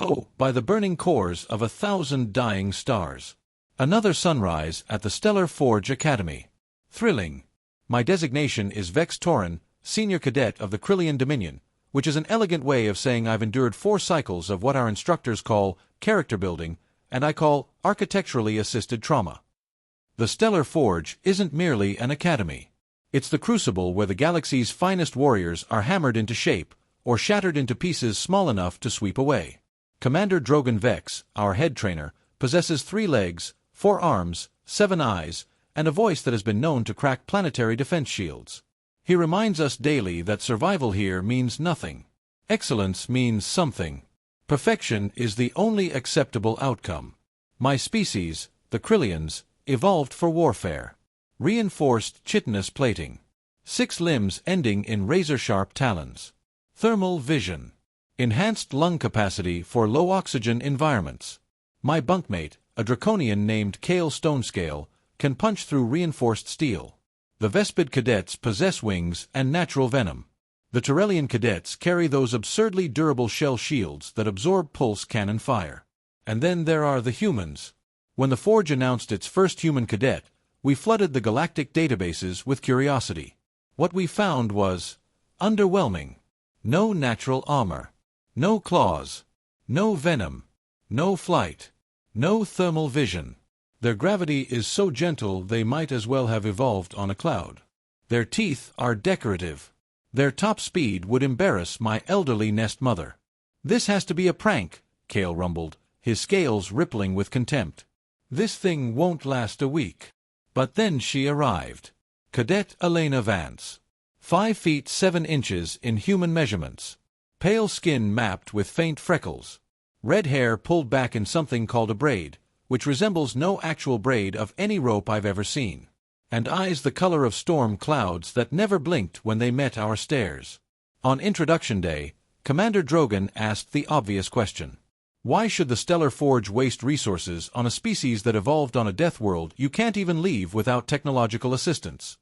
Oh, by the burning cores of 1,000 dying stars. Another sunrise at the Stellar Forge Academy. Thrilling. My designation is Vex Tauran, Senior Cadet of the Krillian Dominion, which is an elegant way of saying I've endured 4 cycles of what our instructors call character building, and I call architecturally assisted trauma. The Stellar Forge isn't merely an academy. It's the crucible where the galaxy's finest warriors are hammered into shape, or shattered into pieces small enough to sweep away. Commander Drogan Vex, our head trainer, possesses 3 legs, 4 arms, 7 eyes, and a voice that has been known to crack planetary defense shields. He reminds us daily that survival here means nothing. Excellence means something. Perfection is the only acceptable outcome. My species, the Krillians, evolved for warfare. Reinforced chitinous plating. 6 limbs ending in razor-sharp talons. Thermal vision. Enhanced lung capacity for low-oxygen environments. My bunkmate, a draconian named Kale Stonescale, can punch through reinforced steel. The Vespid cadets possess wings and natural venom. The Turellian cadets carry those absurdly durable shell shields that absorb pulse cannon fire. And then there are the humans. When the Forge announced its first human cadet, we flooded the galactic databases with curiosity. What we found was underwhelming. No natural armor. No claws. No venom. No flight. No thermal vision. Their gravity is so gentle they might as well have evolved on a cloud. Their teeth are decorative. Their top speed would embarrass my elderly nest mother. This has to be a prank, Kale rumbled, his scales rippling with contempt. This thing won't last a week. But then she arrived. Cadet Elena Vance. 5 feet 7 inches in human measurements. Pale skin mapped with faint freckles. Red hair pulled back in something called a braid, which resembles no actual braid of any rope I've ever seen. And eyes the color of storm clouds that never blinked when they met our stares. On introduction day, Commander Drogan asked the obvious question. Why should the Stellar Forge waste resources on a species that evolved on a death world you can't even leave without technological assistance?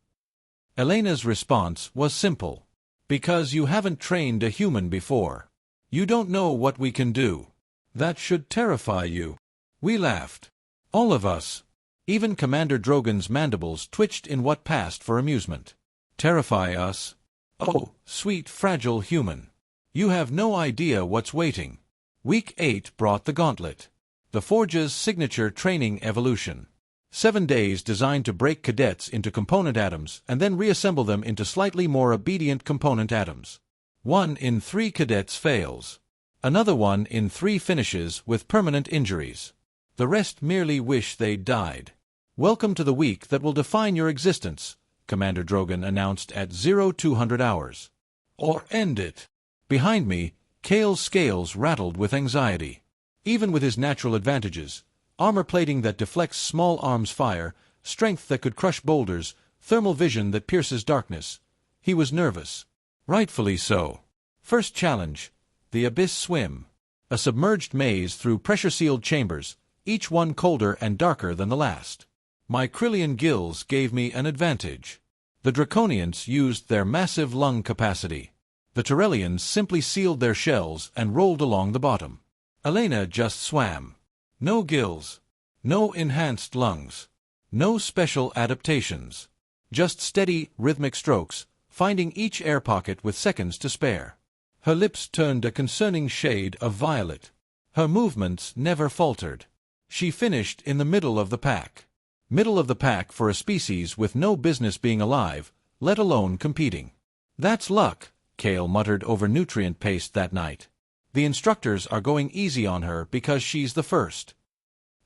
Elena's response was simple. Because you haven't trained a human before. You don't know what we can do. That should terrify you. We laughed. All of us. Even Commander Drogan's mandibles twitched in what passed for amusement. Terrify us? Oh, sweet fragile human. You have no idea what's waiting. Week 8 brought the gauntlet. The Forge's signature training evolution. 7 days designed to break cadets into component atoms and then reassemble them into slightly more obedient component atoms. 1 in 3 cadets fails. Another 1 in 3 finishes with permanent injuries. The rest merely wish they'd died. Welcome to the week that will define your existence, Commander Drogan announced at 0200 hours. Or end it. Behind me, Kale's scales rattled with anxiety. Even with his natural advantages, armor plating that deflects small arms fire, strength that could crush boulders, thermal vision that pierces darkness, he was nervous. Rightfully so. First challenge, the Abyss Swim. A submerged maze through pressure-sealed chambers, each one colder and darker than the last. My Krillian gills gave me an advantage. The Draconians used their massive lung capacity. The Turellians simply sealed their shells and rolled along the bottom. Elena just swam. No gills. No enhanced lungs. No special adaptations. Just steady, rhythmic strokes, finding each air pocket with seconds to spare. Her lips turned a concerning shade of violet. Her movements never faltered. She finished in the middle of the pack. Middle of the pack for a species with no business being alive, let alone competing. That's luck, Kale muttered over nutrient paste that night. The instructors are going easy on her because she's the first.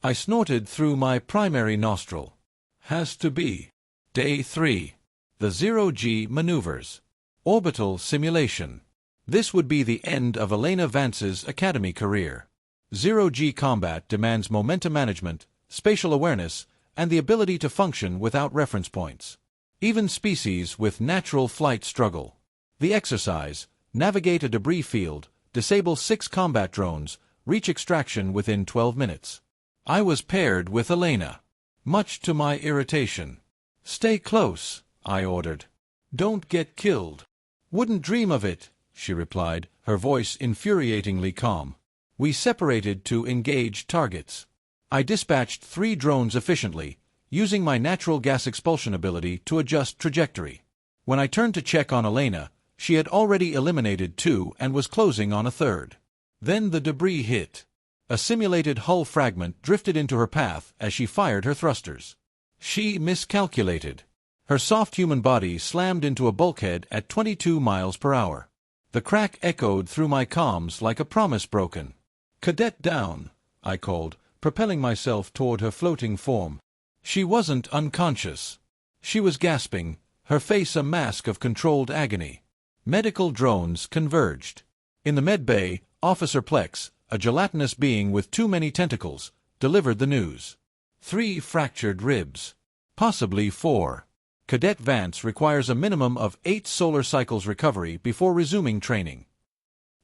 I snorted through my primary nostril. Has to be. Day 3. The 0G maneuvers. Orbital simulation. This would be the end of Elena Vance's academy career. 0G combat demands momentum management, spatial awareness, and the ability to function without reference points. Even species with natural flight struggle. The exercise: navigate a debris field, disable 6 combat drones, reach extraction within 12 minutes. I was paired with Elena. Much to my irritation. Stay close, I ordered. Don't get killed. Wouldn't dream of it, she replied, her voice infuriatingly calm. We separated to engage targets. I dispatched 3 drones efficiently, using my natural gas expulsion ability to adjust trajectory. When I turned to check on Elena, she had already eliminated 2 and was closing on a 3rd. Then the debris hit. A simulated hull fragment drifted into her path as she fired her thrusters. She miscalculated. Her soft human body slammed into a bulkhead at 22 miles per hour. The crack echoed through my comms like a promise broken. "Cadet down," I called, propelling myself toward her floating form. She wasn't unconscious. She was gasping, her face a mask of controlled agony. Medical drones converged. In the med bay, Officer Plex, a gelatinous being with too many tentacles, delivered the news. 3 fractured ribs. Possibly 4. Cadet Vance requires a minimum of 8 solar cycles recovery before resuming training.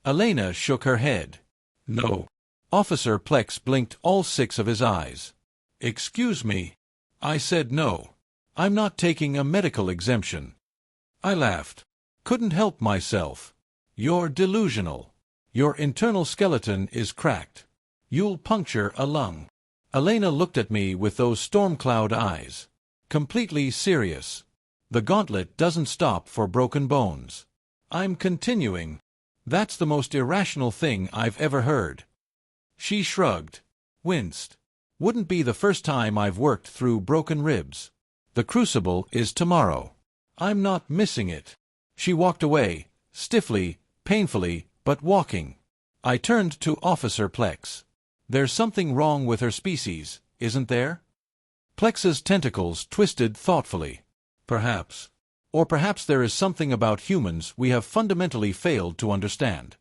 Elena shook her head. "No." Officer Plex blinked all 6 of his eyes. "Excuse me." I said no. "I'm not taking a medical exemption." I laughed. Couldn't help myself. "You're delusional. Your internal skeleton is cracked. You'll puncture a lung." Elena looked at me with those storm cloud eyes. Completely serious. The gauntlet doesn't stop for broken bones. I'm continuing. That's the most irrational thing I've ever heard. She shrugged. Winced. Wouldn't be the first time I've worked through broken ribs. The crucible is tomorrow. I'm not missing it. She walked away, stiffly, painfully, but walking. I turned to Officer Plex. "There's something wrong with her species, isn't there?" Plex's tentacles twisted thoughtfully. "Perhaps. Or perhaps there is something about humans we have fundamentally failed to understand."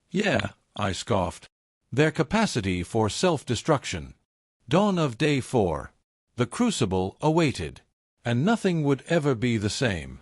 "Yeah," I scoffed. "Their capacity for self-destruction." Dawn of Day 4. The crucible awaited. And nothing would ever be the same.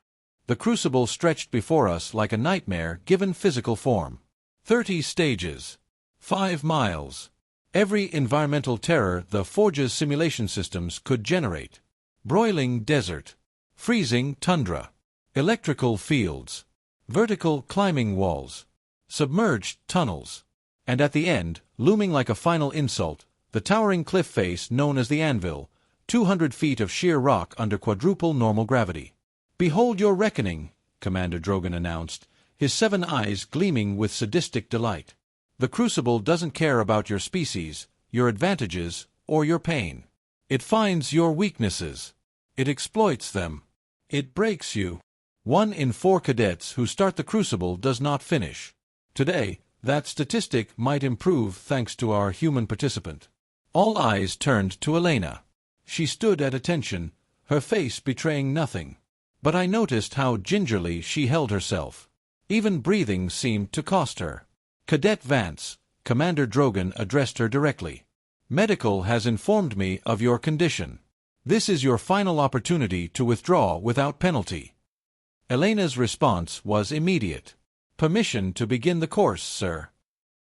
The crucible stretched before us like a nightmare given physical form. 30 stages. 5 miles. Every environmental terror the Forge's simulation systems could generate. Broiling desert. Freezing tundra. Electrical fields. Vertical climbing walls. Submerged tunnels. And at the end, looming like a final insult, the towering cliff face known as the Anvil, 200 feet of sheer rock under quadruple normal gravity. "Behold your reckoning," Commander Drogan announced, his 7 eyes gleaming with sadistic delight. "The Crucible doesn't care about your species, your advantages, or your pain. It finds your weaknesses. It exploits them. It breaks you. 1 in 4 cadets who start the Crucible does not finish. Today, that statistic might improve thanks to our human participant." All eyes turned to Elena. She stood at attention, her face betraying nothing. But I noticed how gingerly she held herself. Even breathing seemed to cost her. "Cadet Vance," Commander Drogan addressed her directly. "Medical has informed me of your condition. This is your final opportunity to withdraw without penalty." Elena's response was immediate. "Permission to begin the course, sir."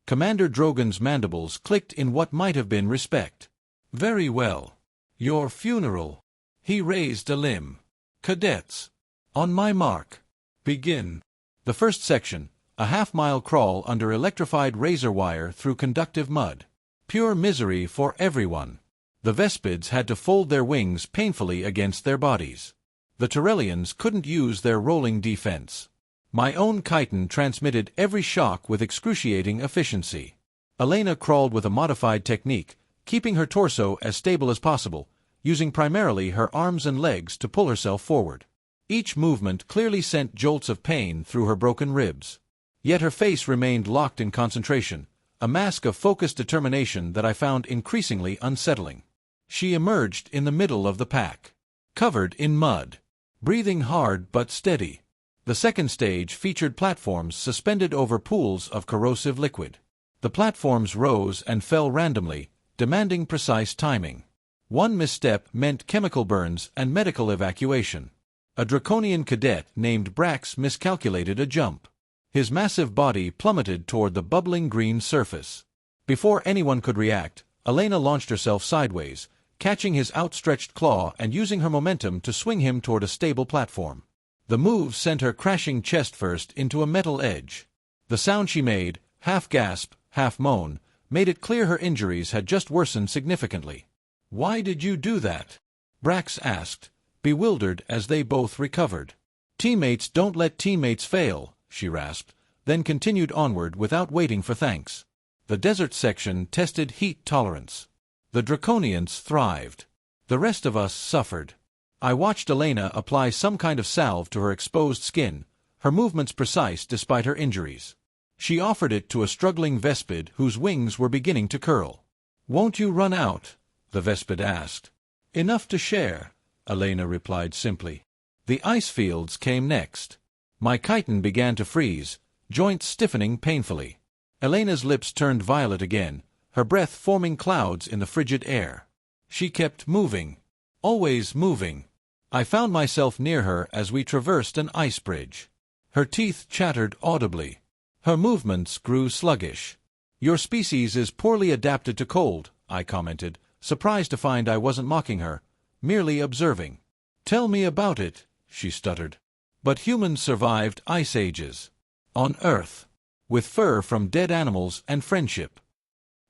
Commander Drogan's mandibles clicked in what might have been respect. "Very well. Your funeral." He raised a limb. "Cadets, on my mark. Begin." The first section, a half-mile crawl under electrified razor wire through conductive mud. Pure misery for everyone. The Vespids had to fold their wings painfully against their bodies. The Torellians couldn't use their rolling defense. My own chitin transmitted every shock with excruciating efficiency. Elena crawled with a modified technique, keeping her torso as stable as possible, using primarily her arms and legs to pull herself forward. Each movement clearly sent jolts of pain through her broken ribs. Yet her face remained locked in concentration, a mask of focused determination that I found increasingly unsettling. She emerged in the middle of the pack, covered in mud, breathing hard but steady. The second stage featured platforms suspended over pools of corrosive liquid. The platforms rose and fell randomly, demanding precise timing. One misstep meant chemical burns and medical evacuation. A draconian cadet named Brax miscalculated a jump. His massive body plummeted toward the bubbling green surface. Before anyone could react, Elena launched herself sideways, catching his outstretched claw and using her momentum to swing him toward a stable platform. The move sent her crashing chest first into a metal edge. The sound she made, half gasp, half-moan, made it clear her injuries had just worsened significantly. "Why did you do that?" Brax asked, bewildered as they both recovered. "Teammates don't let teammates fail," she rasped, then continued onward without waiting for thanks. The desert section tested heat tolerance. The Draconians thrived. The rest of us suffered. I watched Elena apply some kind of salve to her exposed skin, her movements precise despite her injuries. She offered it to a struggling Vespid whose wings were beginning to curl. "Won't you run out?" the Vespid asked. "Enough to share," Elena replied simply. The ice fields came next. My chitin began to freeze, joints stiffening painfully. Elena's lips turned violet again, her breath forming clouds in the frigid air. She kept moving. Always moving. I found myself near her as we traversed an ice bridge. Her teeth chattered audibly. Her movements grew sluggish. "Your species is poorly adapted to cold," I commented, surprised to find I wasn't mocking her, merely observing. "Tell me about it," she stuttered. "But humans survived ice ages. On Earth. With fur from dead animals and friendship."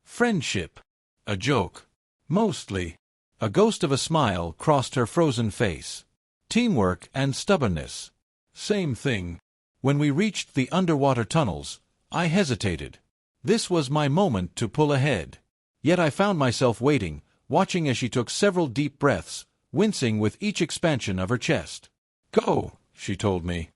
Friendship. A joke. Mostly. A ghost of a smile crossed her frozen face. Teamwork and stubbornness. Same thing. When we reached the underwater tunnels, I hesitated. This was my moment to pull ahead. Yet I found myself waiting, watching as she took several deep breaths, wincing with each expansion of her chest. "Go," she told me.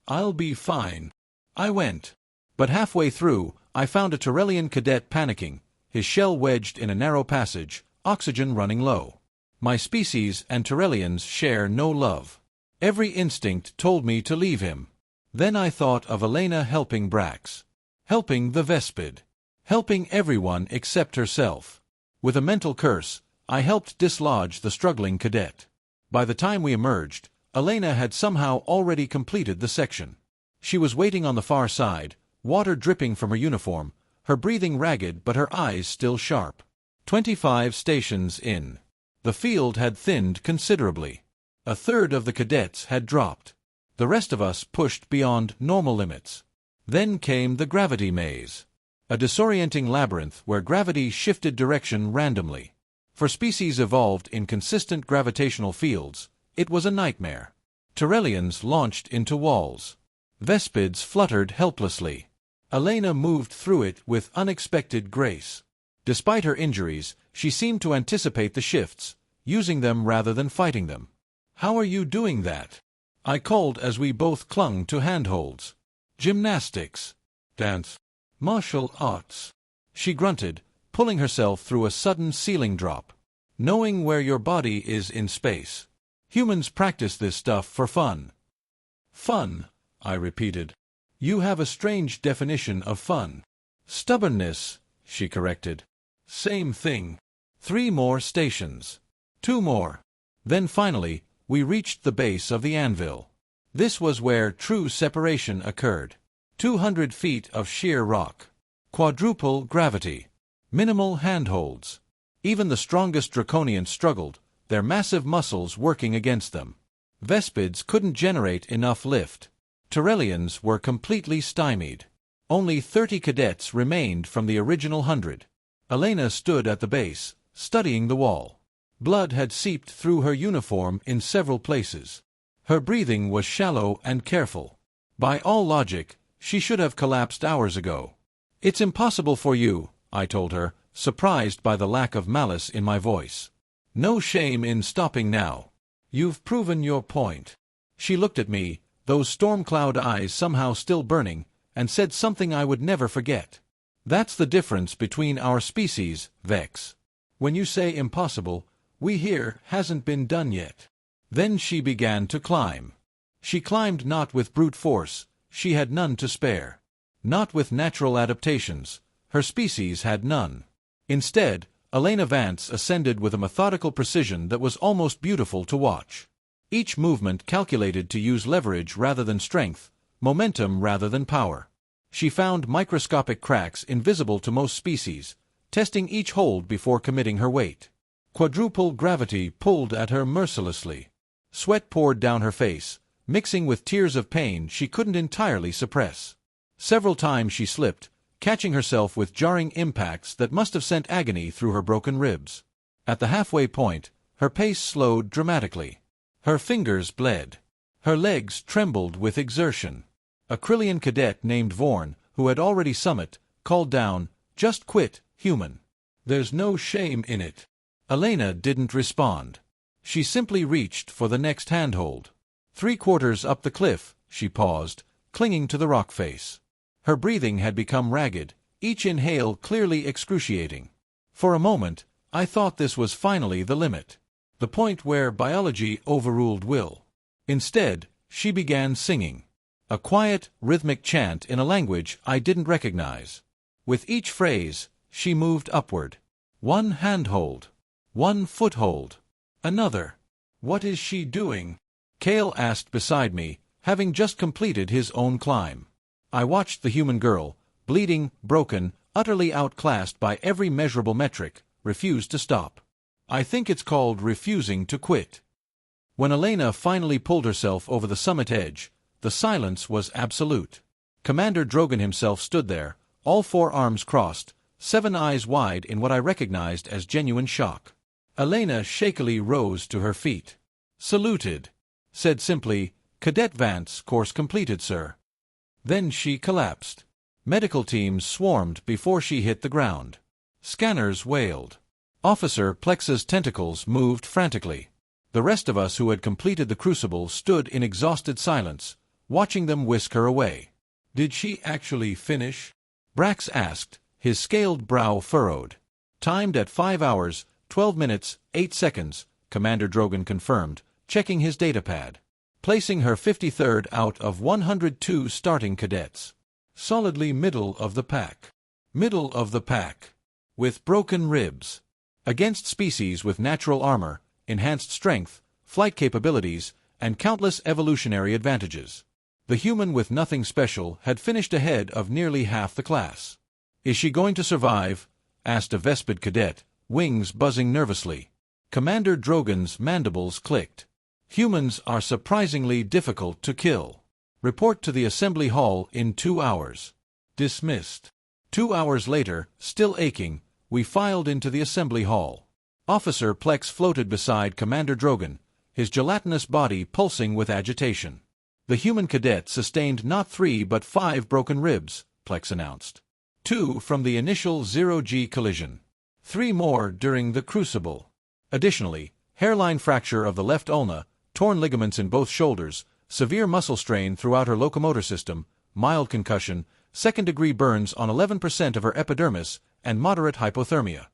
"I'll be fine." I went. But halfway through, I found a Tyrellian cadet panicking, his shell wedged in a narrow passage, oxygen running low. My species and Tyrellians share no love. Every instinct told me to leave him. Then I thought of Elena helping Brax. Helping the Vespid. Helping everyone except herself. With a mental curse, I helped dislodge the struggling cadet. By the time we emerged, Elena had somehow already completed the section. She was waiting on the far side, water dripping from her uniform, her breathing ragged but her eyes still sharp. 25 stations in. The field had thinned considerably. A third of the cadets had dropped. The rest of us pushed beyond normal limits. Then came the gravity maze. A disorienting labyrinth where gravity shifted direction randomly. For species evolved in consistent gravitational fields, it was a nightmare. Tyrellians launched into walls. Vespids fluttered helplessly. Elena moved through it with unexpected grace. Despite her injuries, she seemed to anticipate the shifts, using them rather than fighting them. "How are you doing that?" I called as we both clung to handholds. "Gymnastics." "Dance." "Martial arts." She grunted, pulling herself through a sudden ceiling drop. "Knowing where your body is in space. Humans practice this stuff for fun." "Fun," I repeated. "You have a strange definition of fun." "Stubbornness," she corrected. "Same thing." 3 more stations. 2 more. Then finally, we reached the base of the anvil. This was where true separation occurred. 200 feet of sheer rock. Quadruple gravity. Minimal handholds. Even the strongest Draconians struggled, their massive muscles working against them. Vespids couldn't generate enough lift. Tyrellians were completely stymied. Only 30 cadets remained from the original 100. Elena stood at the base, studying the wall. Blood had seeped through her uniform in several places. Her breathing was shallow and careful. By all logic, she should have collapsed hours ago. "It's impossible for you," I told her, surprised by the lack of malice in my voice. "No shame in stopping now. You've proven your point." She looked at me, those storm cloud eyes somehow still burning, and said something I would never forget. "That's the difference between our species, Vex. When you say impossible, we here hasn't been done yet." Then she began to climb. She climbed not with brute force, she had none to spare. Not with natural adaptations, her species had none. Instead, Elena Vance ascended with a methodical precision that was almost beautiful to watch. Each movement calculated to use leverage rather than strength, momentum rather than power. She found microscopic cracks invisible to most species, testing each hold before committing her weight. Quadruple gravity pulled at her mercilessly. Sweat poured down her face, mixing with tears of pain she couldn't entirely suppress. Several times she slipped, catching herself with jarring impacts that must have sent agony through her broken ribs. At the halfway point, her pace slowed dramatically. Her fingers bled. Her legs trembled with exertion. A Krillian cadet named Vorn, who had already summited, called down, "Just quit, human. There's no shame in it." Elena didn't respond. She simply reached for the next handhold. 3/4 up the cliff, she paused, clinging to the rock face. Her breathing had become ragged, each inhale clearly excruciating. For a moment, I thought this was finally the limit. The point where biology overruled will. Instead, she began singing. A quiet, rhythmic chant in a language I didn't recognize. With each phrase, she moved upward. One handhold. One foothold. Another. "What is she doing?" Cale asked beside me, having just completed his own climb. I watched the human girl, bleeding, broken, utterly outclassed by every measurable metric, refuse to stop. I think it's called refusing to quit. When Elena finally pulled herself over the summit edge, the silence was absolute. Commander Drogan himself stood there, all 4 arms crossed, 7 eyes wide in what I recognized as genuine shock. Elena shakily rose to her feet. Saluted. Said simply, "Cadet Vance, course completed, sir." Then she collapsed. Medical teams swarmed before she hit the ground. Scanners wailed. Officer Plex's tentacles moved frantically. The rest of us who had completed the crucible stood in exhausted silence, watching them whisk her away. "Did she actually finish?" Brax asked, his scaled brow furrowed. "Timed at 5 hours, 12 minutes, 8 seconds, Commander Drogan confirmed, checking his datapad. Placing her 53rd out of 102 starting cadets. Solidly middle of the pack. Middle of the pack. With broken ribs. Against species with natural armor, enhanced strength, flight capabilities, and countless evolutionary advantages. The human with nothing special had finished ahead of nearly half the class. "Is she going to survive?" asked a Vespid cadet, wings buzzing nervously. Commander Drogan's mandibles clicked. "Humans are surprisingly difficult to kill. Report to the assembly hall in 2 hours." Dismissed. 2 hours later, still aching, we filed into the assembly hall. Officer Plex floated beside Commander Drogan, his gelatinous body pulsing with agitation. "The human cadet sustained not 3 but 5 broken ribs," Plex announced. 2 from the initial 0G collision. 3 more during the crucible. Additionally, hairline fracture of the left ulna, torn ligaments in both shoulders, severe muscle strain throughout her locomotor system, mild concussion, second-degree burns on 11% of her epidermis, and moderate hypothermia.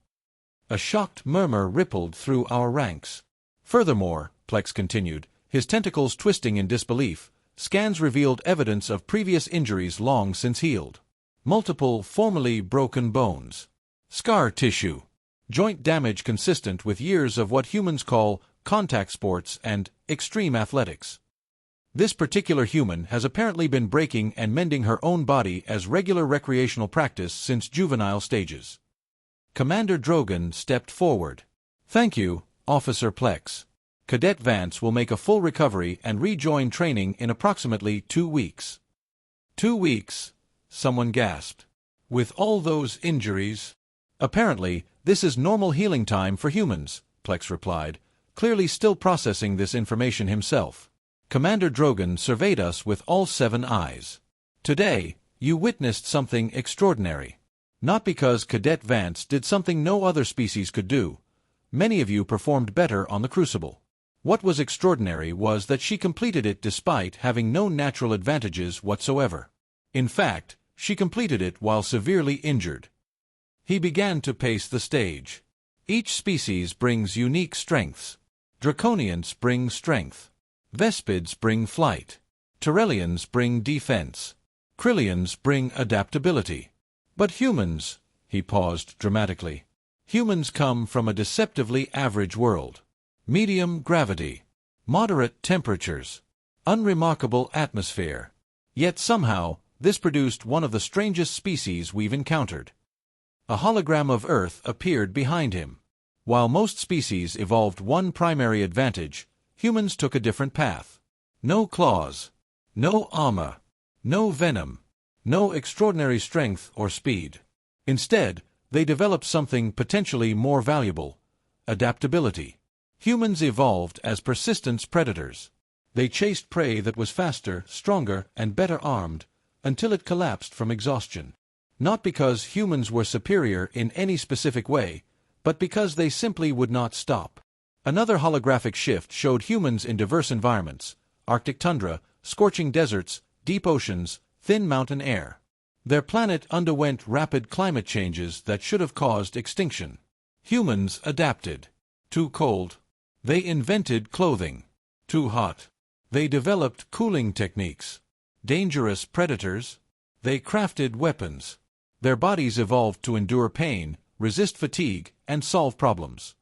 A shocked murmur rippled through our ranks. Furthermore, Plex continued, his tentacles twisting in disbelief, scans revealed evidence of previous injuries long since healed. Multiple formerly broken bones. Scar tissue. Joint damage consistent with years of what humans call contact sports and extreme athletics. This particular human has apparently been breaking and mending her own body as regular recreational practice since juvenile stages. Commander Drogan stepped forward. "Thank you, Officer Plex. Cadet Vance will make a full recovery and rejoin training in approximately 2 weeks." 2 weeks? Someone gasped. "With all those injuries?" "Apparently, this is normal healing time for humans," Plex replied, clearly still processing this information himself. Commander Drogan surveyed us with all 7 eyes. "Today, you witnessed something extraordinary. Not because Cadet Vance did something no other species could do. Many of you performed better on the crucible. What was extraordinary was that she completed it despite having no natural advantages whatsoever. In fact, she completed it while severely injured." He began to pace the stage. "Each species brings unique strengths. Draconians bring strength. Vespids bring flight. Tyrellians bring defense. Krillians bring adaptability. But humans," he paused dramatically, "humans come from a deceptively average world. Medium gravity. Moderate temperatures. Unremarkable atmosphere. Yet somehow, this produced one of the strangest species we've encountered." A hologram of Earth appeared behind him. While most species evolved one primary advantage, humans took a different path. No claws. No armor. No venom. No extraordinary strength or speed. Instead, they developed something potentially more valuable: adaptability. Humans evolved as persistent predators. They chased prey that was faster, stronger, and better armed, until it collapsed from exhaustion. Not because humans were superior in any specific way, but because they simply would not stop. Another holographic shift showed humans in diverse environments: Arctic tundra, scorching deserts, deep oceans, thin mountain air. Their planet underwent rapid climate changes that should have caused extinction. Humans adapted. Too cold? They invented clothing. Too hot? They developed cooling techniques. Dangerous predators? They crafted weapons. Their bodies evolved to endure pain, resist fatigue, and solve problems.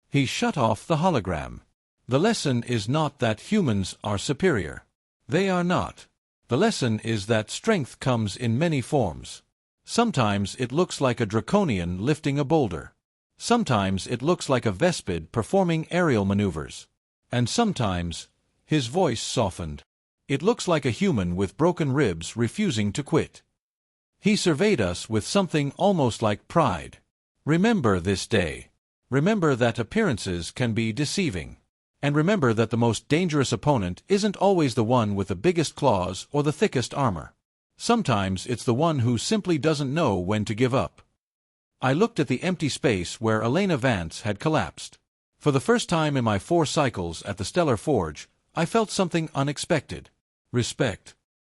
He shut off the hologram. The lesson is not that humans are superior. They are not. The lesson is that strength comes in many forms. Sometimes it looks like a draconian lifting a boulder. Sometimes it looks like a Vespid performing aerial maneuvers. And sometimes, his voice softened, it looks like a human with broken ribs refusing to quit. He surveyed us with something almost like pride. Remember this day. Remember that appearances can be deceiving. And remember that the most dangerous opponent isn't always the one with the biggest claws or the thickest armor. Sometimes it's the one who simply doesn't know when to give up. I looked at the empty space where Elena Vance had collapsed. For the first time in my 4 cycles at the Stellar Forge, I felt something unexpected: respect.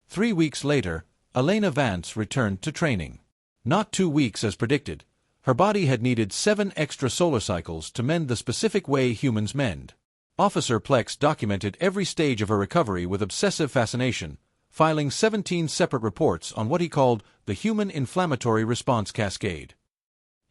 3 weeks later, Elena Vance returned to training. Not 2 weeks as predicted. Her body had needed 7 extra solar cycles to mend the specific way humans mend. Officer Plex documented every stage of her recovery with obsessive fascination, filing 17 separate reports on what he called the human inflammatory response cascade.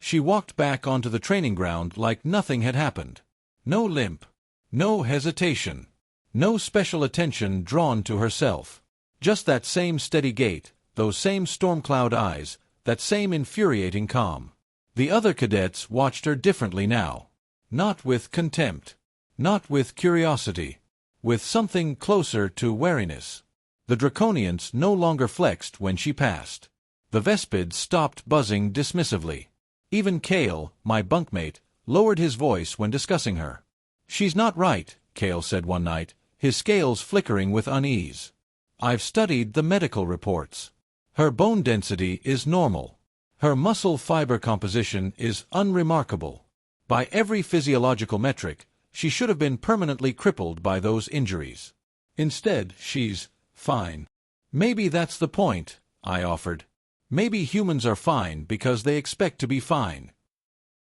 She walked back onto the training ground like nothing had happened. No limp. No hesitation. No special attention drawn to herself. Just that same steady gait, those same storm cloud eyes, that same infuriating calm. The other cadets watched her differently now. Not with contempt. Not with curiosity. With something closer to wariness. The Draconians no longer flexed when she passed. The Vespids stopped buzzing dismissively. Even Kale, my bunkmate, lowered his voice when discussing her. "She's not right," Kale said one night, his scales flickering with unease. "I've studied the medical reports. Her bone density is normal. Her muscle fiber composition is unremarkable. By every physiological metric, she should have been permanently crippled by those injuries. Instead, she's fine." "Maybe that's the point," I offered. "Maybe humans are fine because they expect to be fine.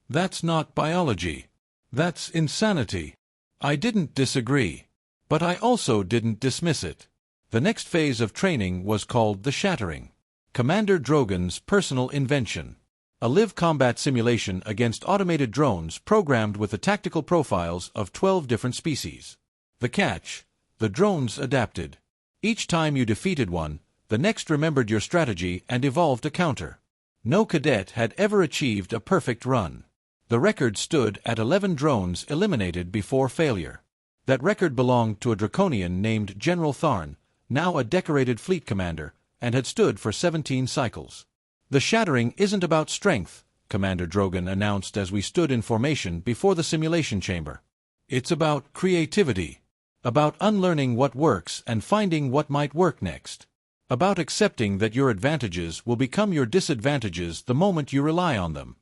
That's not biology. That's insanity." I didn't disagree. But I also didn't dismiss it. The next phase of training was called the Shattering. Commander Drogon's personal invention. A live combat simulation against automated drones programmed with the tactical profiles of 12 different species. The catch: the drones adapted. Each time you defeated one, the next remembered your strategy and evolved a counter. No cadet had ever achieved a perfect run. The record stood at 11 drones eliminated before failure. That record belonged to a Draconian named General Tharn, now a decorated fleet commander, and had stood for 17 cycles. "The Shattering isn't about strength," Commander Drogon announced as we stood in formation before the simulation chamber. "It's about creativity. About unlearning what works and finding what might work next. About accepting that your advantages will become your disadvantages the moment you rely on them."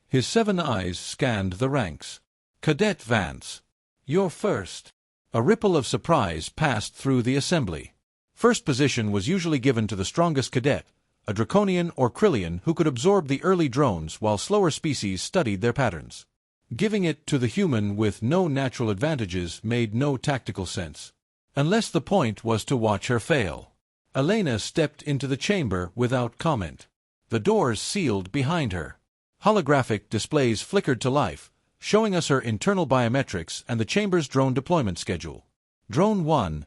His 7 eyes scanned the ranks. "Cadet Vance. You're first." A ripple of surprise passed through the assembly. First position was usually given to the strongest cadet, a Draconian or Krillian who could absorb the early drones while slower species studied their patterns. Giving it to the human with no natural advantages made no tactical sense. Unless the point was to watch her fail. Elena stepped into the chamber without comment. The doors sealed behind her. Holographic displays flickered to life, showing us her internal biometrics and the chamber's drone deployment schedule. Drone 1.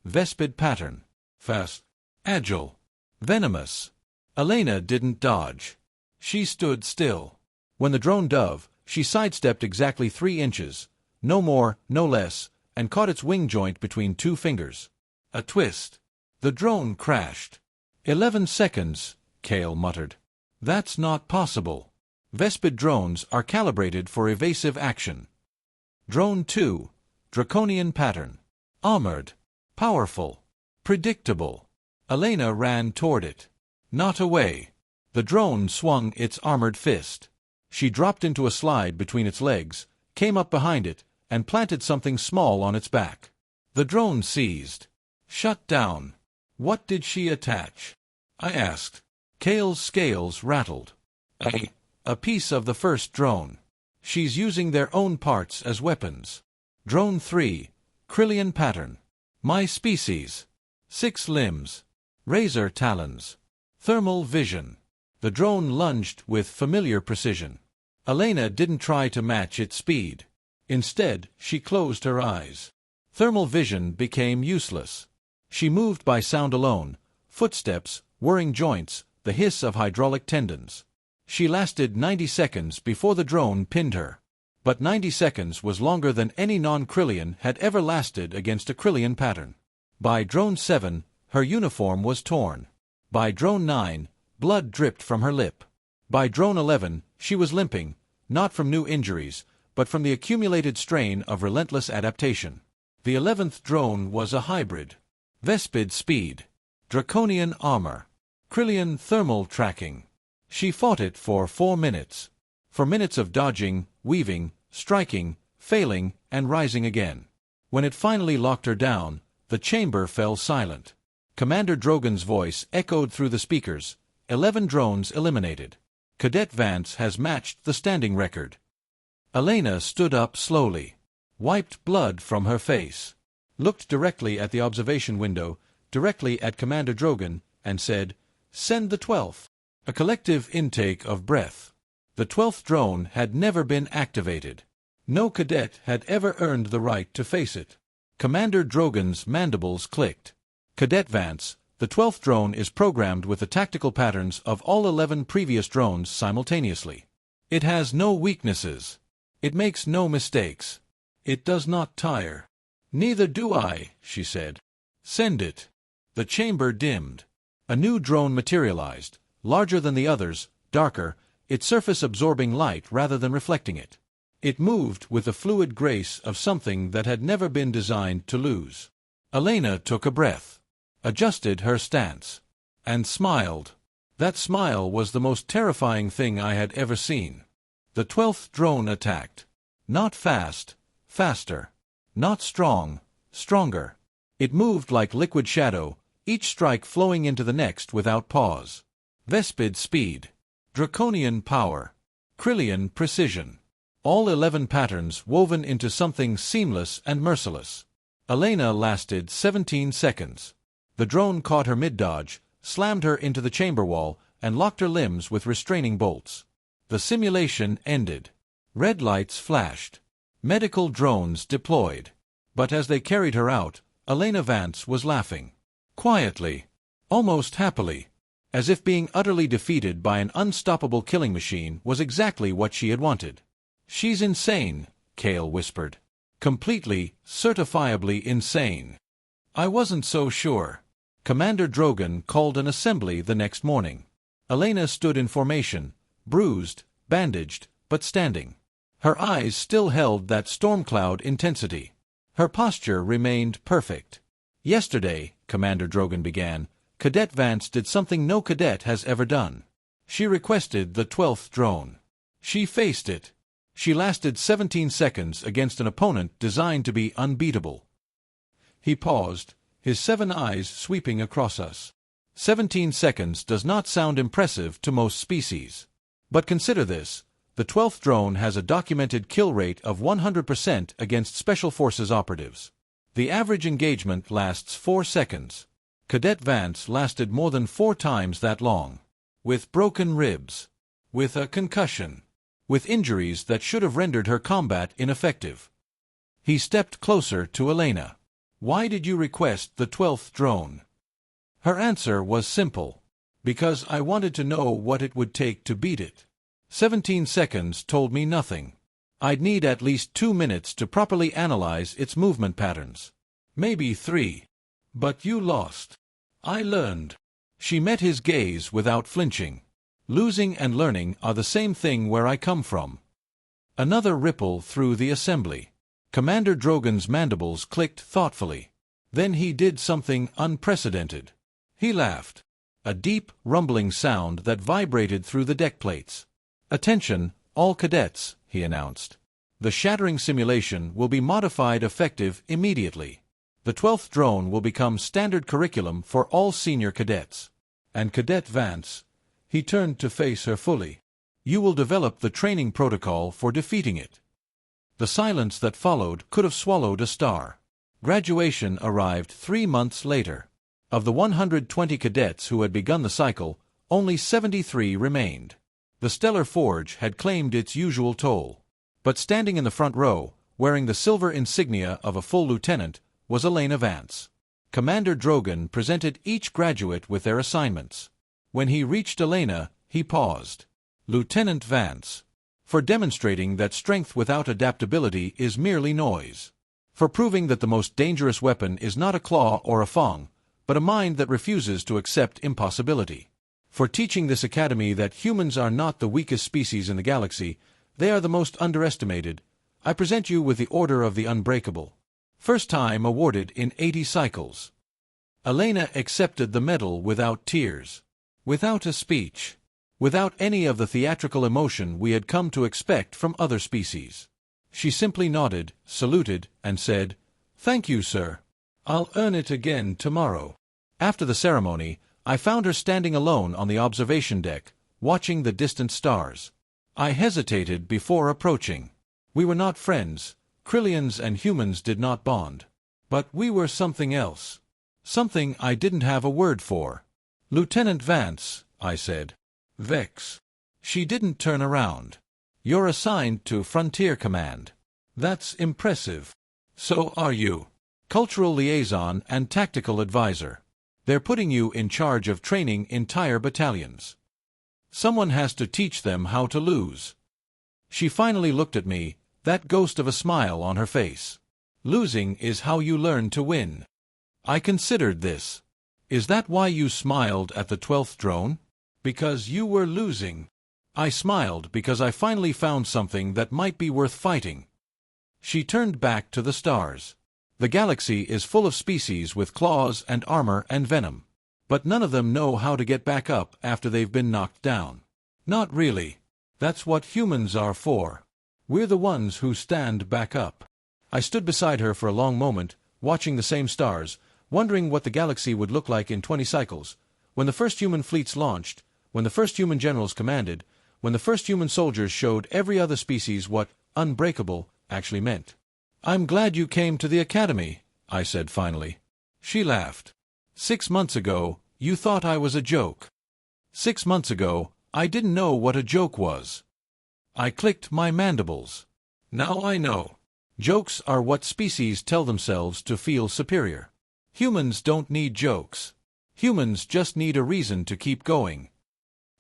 Vespid pattern. Fast. Agile. Venomous. Elena didn't dodge. She stood still. When the drone dove, she sidestepped exactly 3 inches, no more, no less, and caught its wing joint between 2 fingers. A twist. The drone crashed. 11 seconds, Kale muttered. That's not possible. Vespid drones are calibrated for evasive action. Drone 2. Draconian pattern. Armored. Powerful. Predictable. Elena ran toward it. Not away. The drone swung its armored fist. She dropped into a slide between its legs, came up behind it, and planted something small on its back. The drone seized. Shut down. What did she attach? I asked. Kale's scales rattled. A piece of the first drone. She's using their own parts as weapons. Drone 3. Krillian pattern. My species. 6 limbs. Razor talons. Thermal vision. The drone lunged with familiar precision. Elena didn't try to match its speed. Instead, she closed her eyes. Thermal vision became useless. She moved by sound alone, footsteps, whirring joints, the hiss of hydraulic tendons. She lasted 90 seconds before the drone pinned her. But 90 seconds was longer than any non-Krillian had ever lasted against a Krillian pattern. By Drone 7, her uniform was torn. By Drone 9, blood dripped from her lip. By Drone 11, she was limping, not from new injuries, but from the accumulated strain of relentless adaptation. The 11th drone was a hybrid. Vespid speed. Draconian armor. Krillian thermal tracking. She fought it for 4 minutes. For minutes of dodging, weaving, striking, failing, and rising again. When it finally locked her down, the chamber fell silent. Commander Drogon's voice echoed through the speakers. 11 drones eliminated. Cadet Vance has matched the standing record. Elena stood up slowly, wiped blood from her face, looked directly at the observation window, directly at Commander Drogon, and said, "Send the 12th." A collective intake of breath. The 12th drone had never been activated. No cadet had ever earned the right to face it. Commander Drogon's mandibles clicked. Cadet Vance, the 12th drone is programmed with the tactical patterns of all 11 previous drones simultaneously. It has no weaknesses. It makes no mistakes. It does not tire. "Neither do I," she said. "Send it." The chamber dimmed. A new drone materialized, larger than the others, darker, its surface absorbing light rather than reflecting it. It moved with the fluid grace of something that had never been designed to lose. Elena took a breath, adjusted her stance, and smiled. That smile was the most terrifying thing I had ever seen. The 12th drone attacked. Not fast, faster. Not strong, stronger. It moved like liquid shadow, each strike flowing into the next without pause. Vespid speed. Draconian power. Krillian precision. All 11 patterns woven into something seamless and merciless. Elena lasted 17 seconds. The drone caught her mid-dodge, slammed her into the chamber wall, and locked her limbs with restraining bolts. The simulation ended. Red lights flashed. Medical drones deployed. But as they carried her out, Elena Vance was laughing. Quietly. Almost happily. As if being utterly defeated by an unstoppable killing machine was exactly what she had wanted. "She's insane," Kale whispered. "Completely, certifiably insane." I wasn't so sure. Commander Drogon called an assembly the next morning. Elena stood in formation, bruised, bandaged, but standing. Her eyes still held that storm cloud intensity. Her posture remained perfect. "Yesterday," Commander Drogon began, "Cadet Vance did something no cadet has ever done. She requested the 12th drone. She faced it. She lasted 17 seconds against an opponent designed to be unbeatable." He paused, his 7 eyes sweeping across us. 17 seconds does not sound impressive to most species. But consider this. The 12th drone has a documented kill rate of 100% against Special Forces operatives. The average engagement lasts 4 seconds. Cadet Vance lasted more than 4 times that long. With broken ribs. With a concussion. With injuries that should have rendered her combat ineffective. He stepped closer to Elena. "Why did you request the 12th drone?" Her answer was simple. "Because I wanted to know what it would take to beat it. 17 seconds told me nothing. I'd need at least 2 minutes to properly analyze its movement patterns. Maybe 3. But you lost. I learned. She met his gaze without flinching. Losing and learning are the same thing where I come from. Another ripple through the assembly. Commander Drogon's mandibles clicked thoughtfully. Then he did something unprecedented. He laughed. A deep, rumbling sound that vibrated through the deck plates. "Attention, all cadets," he announced. "The shattering simulation will be modified effective immediately. The 12th drone will become standard curriculum for all senior cadets. And Cadet Vance," he turned to face her fully, "you will develop the training protocol for defeating it." The silence that followed could have swallowed a star. Graduation arrived 3 months later. Of the 120 cadets who had begun the cycle, only 73 remained. The Stellar Forge had claimed its usual toll. But standing in the front row, wearing the silver insignia of a full lieutenant, was Elena Vance. Commander Drogon presented each graduate with their assignments. When he reached Elena, he paused. "Lieutenant Vance, for demonstrating that strength without adaptability is merely noise. For proving that the most dangerous weapon is not a claw or a fang, but a mind that refuses to accept impossibility. For teaching this academy that humans are not the weakest species in the galaxy, they are the most underestimated, I present you with the Order of the Unbreakable. First time awarded in 80 cycles." Elena accepted the medal without tears, without a speech, without any of the theatrical emotion we had come to expect from other species. She simply nodded, saluted, and said, "Thank you, sir. I'll earn it again tomorrow." After the ceremony, I found her standing alone on the observation deck, watching the distant stars. I hesitated before approaching. We were not friends. Krillians and humans did not bond. But we were something else. Something I didn't have a word for. "Lieutenant Vance," I said. "Vex." She didn't turn around. "You're assigned to Frontier Command." "That's impressive." "So are you. Cultural liaison and tactical advisor. They're putting you in charge of training entire battalions. Someone has to teach them how to lose." She finally looked at me, that ghost of a smile on her face. "Losing is how you learn to win." I considered this. "Is that why you smiled at the 12th drone? Because you were losing?" I smiled because I finally found something that might be worth fighting. She turned back to the stars. "The galaxy is full of species with claws and armor and venom. But none of them know how to get back up after they've been knocked down." "Not really. That's what humans are for. We're the ones who stand back up." I stood beside her for a long moment, watching the same stars, wondering what the galaxy would look like in 20 cycles, when the first human fleets launched, when the first human generals commanded, when the first human soldiers showed every other species what unbreakable actually meant. "I'm glad you came to the academy," I said finally. She laughed. 6 months ago, you thought I was a joke. 6 months ago, I didn't know what a joke was." I clicked my mandibles. "Now I know. Jokes are what species tell themselves to feel superior. Humans don't need jokes. Humans just need a reason to keep going."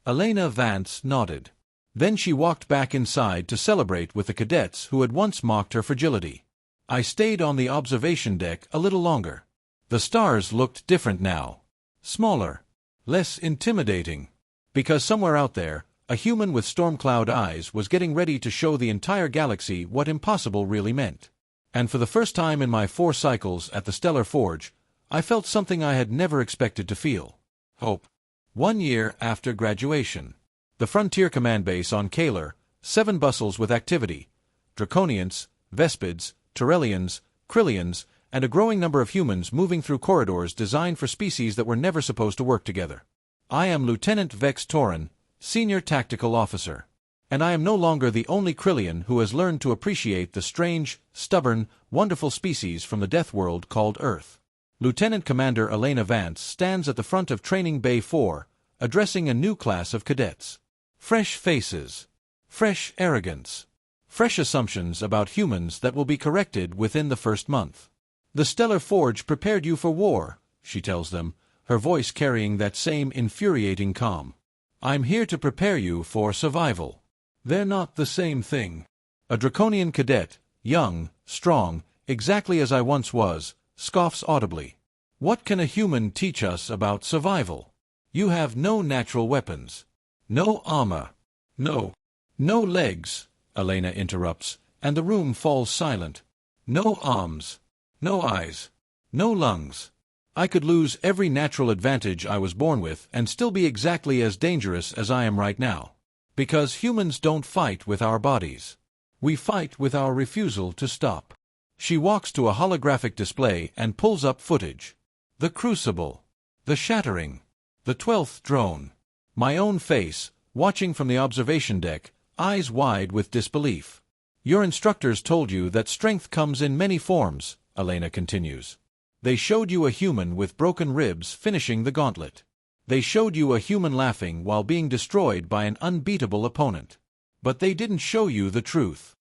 Elena Vance nodded. Then she walked back inside to celebrate with the cadets who had once mocked her fragility. I stayed on the observation deck a little longer. The stars looked different now. Smaller. Less intimidating. Because somewhere out there, a human with storm cloud eyes was getting ready to show the entire galaxy what impossible really meant. And for the first time in my 4 cycles at the Stellar Forge, I felt something I had never expected to feel. Hope. 1 year after graduation. The Frontier Command Base on Kalar, 7 bustles with activity. Draconians, Vespids, Torellians, Krillians, and a growing number of humans moving through corridors designed for species that were never supposed to work together. I am Lieutenant Vex Torin, Senior Tactical Officer. And I am no longer the only Krillian who has learned to appreciate the strange, stubborn, wonderful species from the death world called Earth. Lieutenant Commander Elena Vance stands at the front of Training Bay 4, addressing a new class of cadets. Fresh faces. Fresh arrogance. Fresh assumptions about humans that will be corrected within the first month. "The Stellar Forge prepared you for war," she tells them, her voice carrying that same infuriating calm. "I'm here to prepare you for survival." They're not the same thing. A Draconian cadet, young, strong, exactly as I once was, scoffs audibly. "What can a human teach us about survival?" You have no natural weapons. No armor. No legs, Elena interrupts, and the room falls silent. No arms. No eyes. No lungs. I could lose every natural advantage I was born with and still be exactly as dangerous as I am right now. Because humans don't fight with our bodies. We fight with our refusal to stop. She walks to a holographic display and pulls up footage. The crucible. The shattering. The 12th drone. My own face, watching from the observation deck, eyes wide with disbelief. Your instructors told you that strength comes in many forms, Elena continues. They showed you a human with broken ribs finishing the gauntlet. They showed you a human laughing while being destroyed by an unbeatable opponent. But they didn't show you the truth.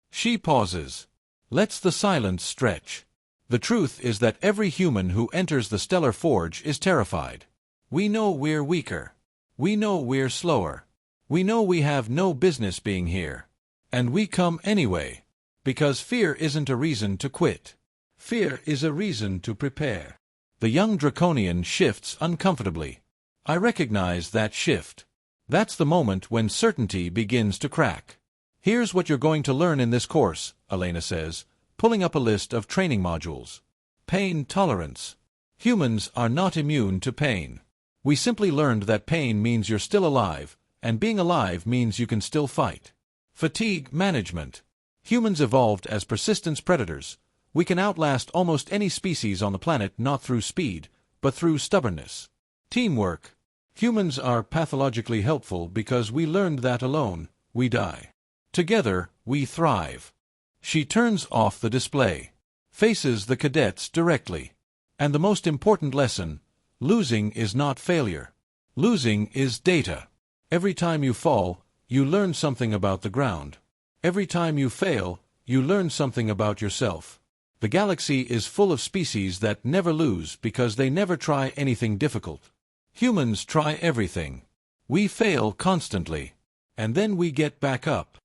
She pauses. Lets the silence stretch. The truth is that every human who enters the Stellar Forge is terrified. We know we're weaker. We know we're slower. We know we have no business being here. And we come anyway. Because fear isn't a reason to quit. Fear is a reason to prepare. The young Draconian shifts uncomfortably. I recognize that shift. That's the moment when certainty begins to crack. Here's what you're going to learn in this course, Elena says, pulling up a list of training modules. Pain tolerance. Humans are not immune to pain. We simply learned that pain means you're still alive, and being alive means you can still fight. Fatigue management. Humans evolved as persistence predators. We can outlast almost any species on the planet not through speed, but through stubbornness. Teamwork. Humans are pathologically helpful because we learned that alone, we die. Together, we thrive. She turns off the display. Faces the cadets directly. And the most important lesson, losing is not failure. Losing is data. Every time you fall, you learn something about the ground. Every time you fail, you learn something about yourself. The galaxy is full of species that never lose because they never try anything difficult. Humans try everything. We fail constantly. And then we get back up.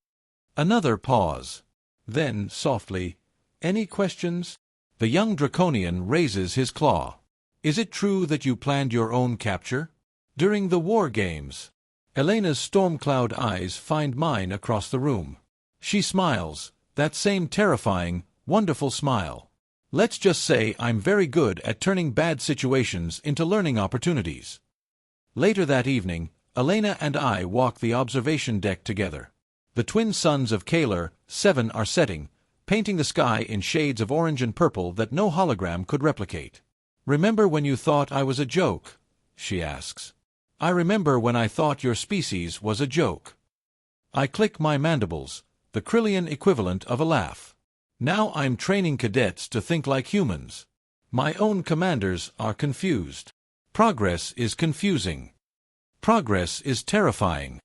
Another pause. Then, softly, any questions? The young Draconian raises his claw. Is it true that you planned your own capture? During the war games. Elena's storm-cloud eyes find mine across the room. She smiles, that same terrifying, wonderful smile. Let's just say I'm very good at turning bad situations into learning opportunities. Later that evening, Elena and I walk the observation deck together. The twin suns of Kalar, 7 are setting, painting the sky in shades of orange and purple that no hologram could replicate. Remember when you thought I was a joke? She asks. I remember when I thought your species was a joke. I click my mandibles, the Krillian equivalent of a laugh. Now I'm training cadets to think like humans. My own commanders are confused. Progress is confusing. Progress is terrifying.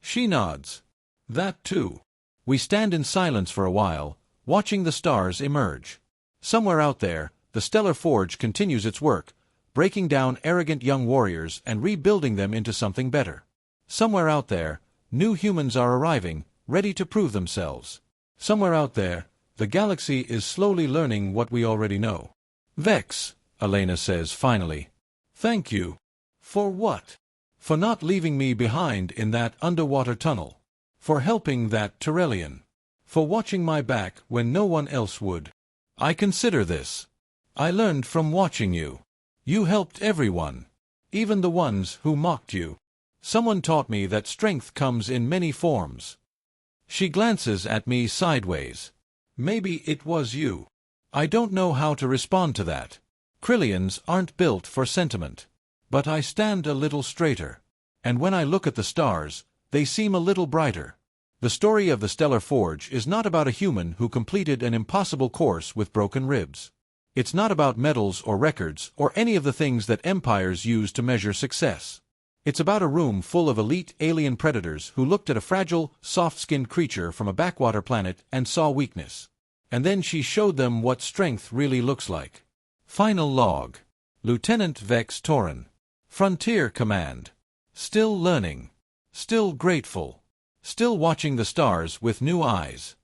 She nods. That too. We stand in silence for a while, watching the stars emerge. Somewhere out there, the Stellar Forge continues its work, breaking down arrogant young warriors and rebuilding them into something better. Somewhere out there, new humans are arriving, ready to prove themselves. Somewhere out there, the galaxy is slowly learning what we already know. Vex, Elena says finally. Thank you. For what? For not leaving me behind in that underwater tunnel. For helping that Tyrellian. For watching my back when no one else would. I consider this. I learned from watching you. You helped everyone. Even the ones who mocked you. Someone taught me that strength comes in many forms. She glances at me sideways. Maybe it was you. I don't know how to respond to that. Krillians aren't built for sentiment. But I stand a little straighter. And when I look at the stars, they seem a little brighter. The story of the Stellar Forge is not about a human who completed an impossible course with broken ribs. It's not about medals or records or any of the things that empires use to measure success. It's about a room full of elite alien predators who looked at a fragile, soft-skinned creature from a backwater planet and saw weakness. And then she showed them what strength really looks like. Final log. Lieutenant Vex Torin. Frontier Command. Still learning. Still grateful. Still watching the stars with new eyes.